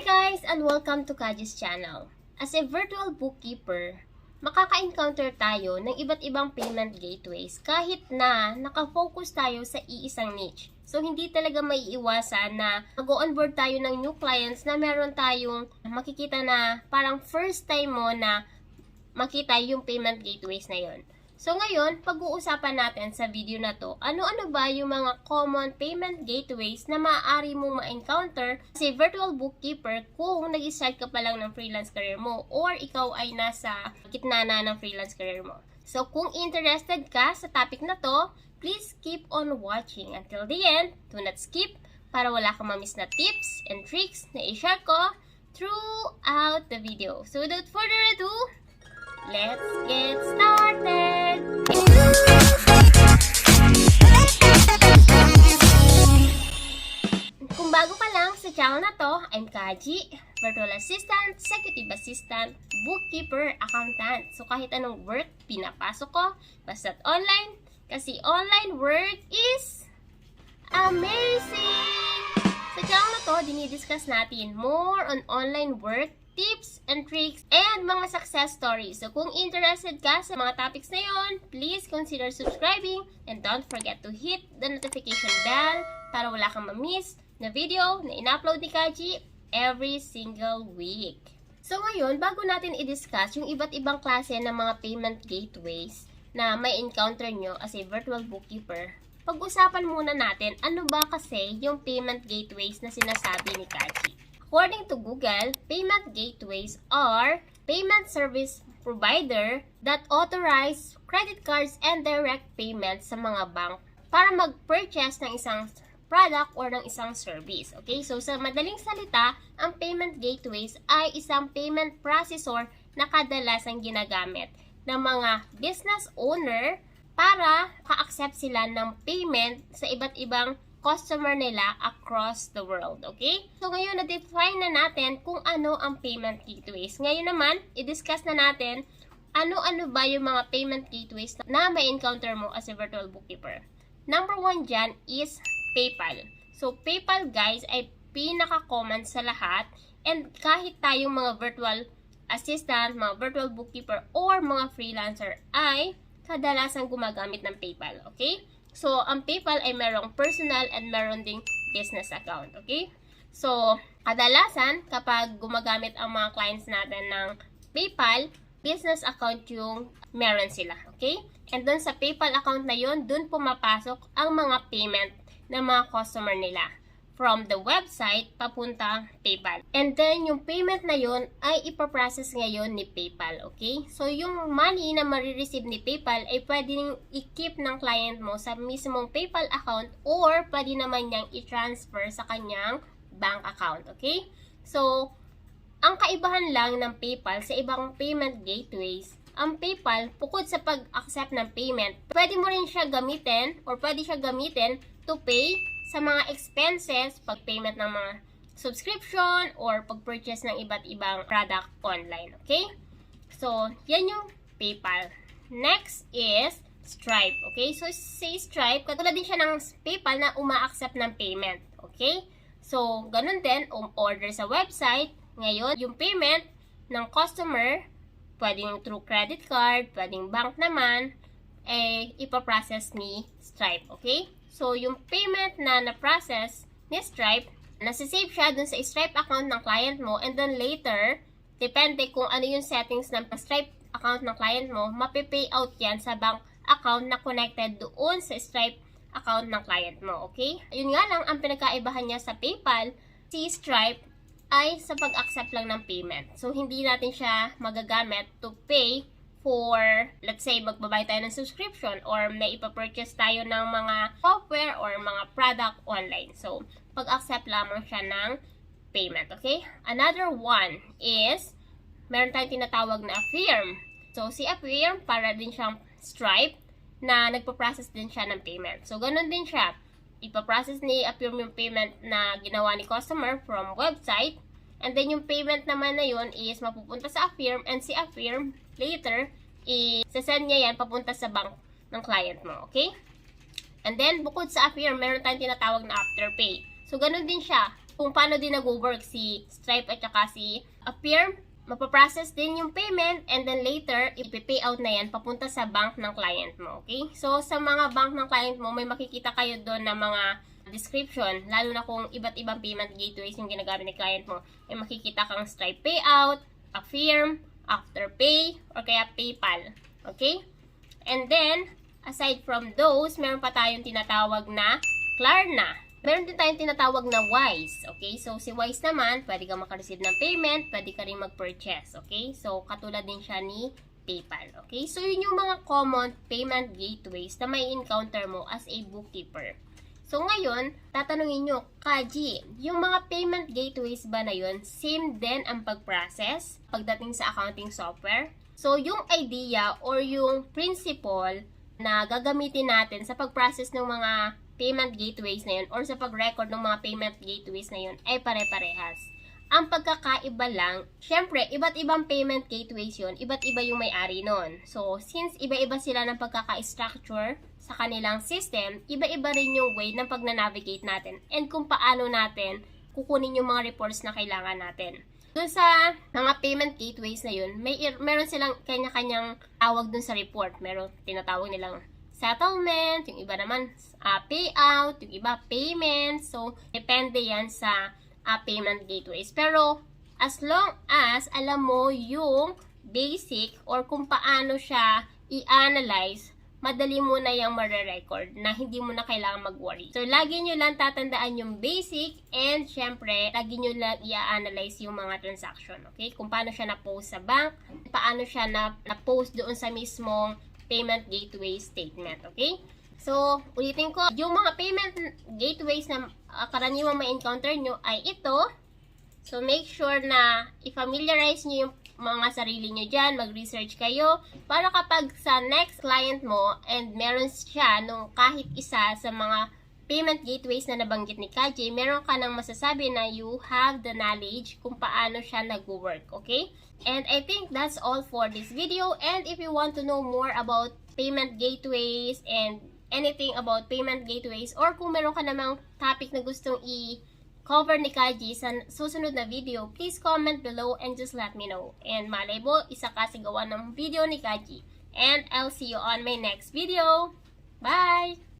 Hi guys and welcome to Kajea's channel. As a virtual bookkeeper, makaka-encounter tayo ng iba't ibang payment gateways kahit na nakafocus tayo sa iisang niche. So hindi talaga maiiwasan na mag-onboard tayo ng new clients na meron tayong makikita na parang first time mo na makita yung payment gateways na yon. So ngayon, pag-uusapan natin sa video na to, ano-ano ba yung mga common payment gateways na maaari mong ma-encounter as a virtual bookkeeper kung nag-start ka pa lang ng freelance career mo or ikaw ay nasa gitna na ng freelance career mo. So kung interested ka sa topic na to, please keep on watching until the end. Do not skip para wala kang ma-miss na tips and tricks na i-share ko throughout the video. So without further ado, let's get started! Kung bago ka lang sa channel na to, I'm Kajea, virtual assistant, executive assistant, bookkeeper, accountant. So kahit anong work pinapasok ko, basta't online, kasi online work is amazing! Sa channel na to, dinidiscuss natin more on online work, tips and tricks, and mga success stories. So kung interested ka sa mga topics na yon, please consider subscribing and don't forget to hit the notification bell para wala kang ma-miss na video na in-upload ni Kajea every single week. So ngayon, bago natin i-discuss yung iba't ibang klase ng mga payment gateways na may encounter nyo as a virtual bookkeeper, pag-usapan muna natin ano ba kasi yung payment gateways na sinasabi ni Kajea. According to Google, payment gateways are payment service provider that authorize credit cards and direct payments sa mga bank para mag-purchase ng isang product or ng isang service. Okay? So, sa madaling salita, ang payment gateways ay isang payment processor na kadalasang ginagamit ng mga business owner para ka-accept sila ng payment sa iba't ibang customer nila across the world, okay? So, ngayon, na-define na natin kung ano ang payment gateways. Ngayon naman, i-discuss na natin ano-ano ba yung mga payment gateways na may encounter mo as a virtual bookkeeper. Number one dyan is PayPal. So, PayPal, guys, ay pinaka-common sa lahat. And kahit tayong mga virtual assistant, mga virtual bookkeeper, or mga freelancer ay kadalasang gumagamit ng PayPal, okay? So, ang PayPal ay merong personal and meron ding business account, okay? So, kadalasan, kapag gumagamit ang mga clients natin ng PayPal, business account yung meron sila, okay? And dun sa PayPal account na yun, dun pumapasok ang mga payment ng mga customer nila from the website papunta PayPal. And then, yung payment na yun ay ipaprocess ngayon ni PayPal, okay? So, yung money na marireceive ni PayPal ay pwedeng i-keep ng client mo sa mismong PayPal account or pwede naman niyang i-transfer sa kanyang bank account, okay? So, ang kaibahan lang ng PayPal sa ibang payment gateways, ang PayPal, bukod sa pag-accept ng payment, pwede mo rin siya gamitin or pwede siya gamitin to pay sa mga expenses, pag-payment ng mga subscription, or pag-purchase ng iba't ibang product online, okay? So, yan yung PayPal. Next is Stripe, okay? So, say Stripe, katulad din siya ng PayPal na uma-accept ng payment, okay? So, ganun din, order sa website. Ngayon, yung payment ng customer, pwedeng through credit card, pwedeng bank naman, ipaprocess ni Stripe, okay? So, yung payment na na-process ni Stripe, nasisave siya dun sa Stripe account ng client mo, and then later, depende kung ano yung settings ng Stripe account ng client mo, mapipay out yan sa bank account na connected doon sa Stripe account ng client mo, okay? Yun nga lang, ang pinagkaibahan niya sa PayPal, si Stripe ay sa pag-accept lang ng payment. So, hindi natin siya magagamit to pay for, let's say, magbabayad tayo ng subscription or may ipapurchase tayo ng mga software or mga product online. So, pag-accept lamang siya ng payment, okay? Another one is, meron tayong tinatawag na Affirm. So, si Affirm, para din siyang Stripe na nagpa-process din siya ng payment. So, ganun din siya. Ipa-process ni Affirm yung payment na ginawa ni customer from website. And then, yung payment naman na yun is mapupunta sa Affirm, and si Affirm, later, i-send niya yan papunta sa bank ng client mo, okay? And then, bukod sa Affirm, meron tayong tinatawag na Afterpay. So, ganun din siya. kung paano din nag-work si Stripe at saka si Affirm. Mapaprocess din yung payment and then later, ipipay out na yan papunta sa bank ng client mo, okay? So, sa mga bank ng client mo, may makikita kayo doon na mga description, lalo na kung iba't ibang payment gateways yung ginagamit ng client mo. May makikita kang Stripe payout, Affirm, Afterpay, or kaya PayPal, okay? And then, aside from those, meron pa tayong tinatawag na Klarna. Meron din tayong tinatawag na Wise, okay? So, si Wise naman, pwede ka makareceive ng payment, pwede ka rin mag-purchase, okay? So, katulad din siya ni PayPal, okay? So, yun yung mga common payment gateways na may encounter mo as a bookkeeper. So, ngayon, tatanungin nyo, Kaji, yung mga payment gateways ba na yun, same din ang pag-process pagdating sa accounting software? So, yung idea or yung principle na gagamitin natin sa pag-process ng mga payment gateways na yun or sa pag-record ng mga payment gateways na yun ay pare-parehas. Ang pagkakaiba lang, syempre, iba't ibang payment gateways yun, iba't iba yung may-ari nun. So, since iba-iba sila ng pagkaka-structure sa kanilang system, iba-iba rin yung way ng pag-navigate natin and kung paano natin kukunin yung mga reports na kailangan natin. Doon sa mga payment gateways na yun, meron silang kanya-kanyang tawag dun sa report. Meron tinatawag nilang settlement, yung iba naman payout, yung iba payment. So, depende yan sa payment gateways. Pero, as long as alam mo yung basic or kung paano siya i-analyze, madali mo na yung mare-record na hindi mo na kailangan mag-worry. So, lagi nyo lang tatandaan yung basic and syempre, lagi nyo lang i-analyze yung mga transaction. Okay? Kung paano siya na-post sa bank, paano siya na-post doon sa mismong payment gateway statement. Okay? So, ulitin ko, yung mga payment gateways na karaniwang ma-encounter nyo ay ito. So, make sure na i-familiarize nyo yung mga sarili nyo dyan, mag-research kayo, para kapag sa next client mo, and meron siya nung kahit isa sa mga payment gateways na nabanggit ni Kajea, meron ka nang masasabi na you have the knowledge kung paano siya nag-work, okay? And I think that's all for this video, and if you want to know more about payment gateways and anything about payment gateways, or kung meron ka namang topic na gustong cover ni Kajea sa susunod na video, please comment below and just let me know. And malay mo, isa ka sa gawa ng video ni Kajea. And I'll see you on my next video. Bye!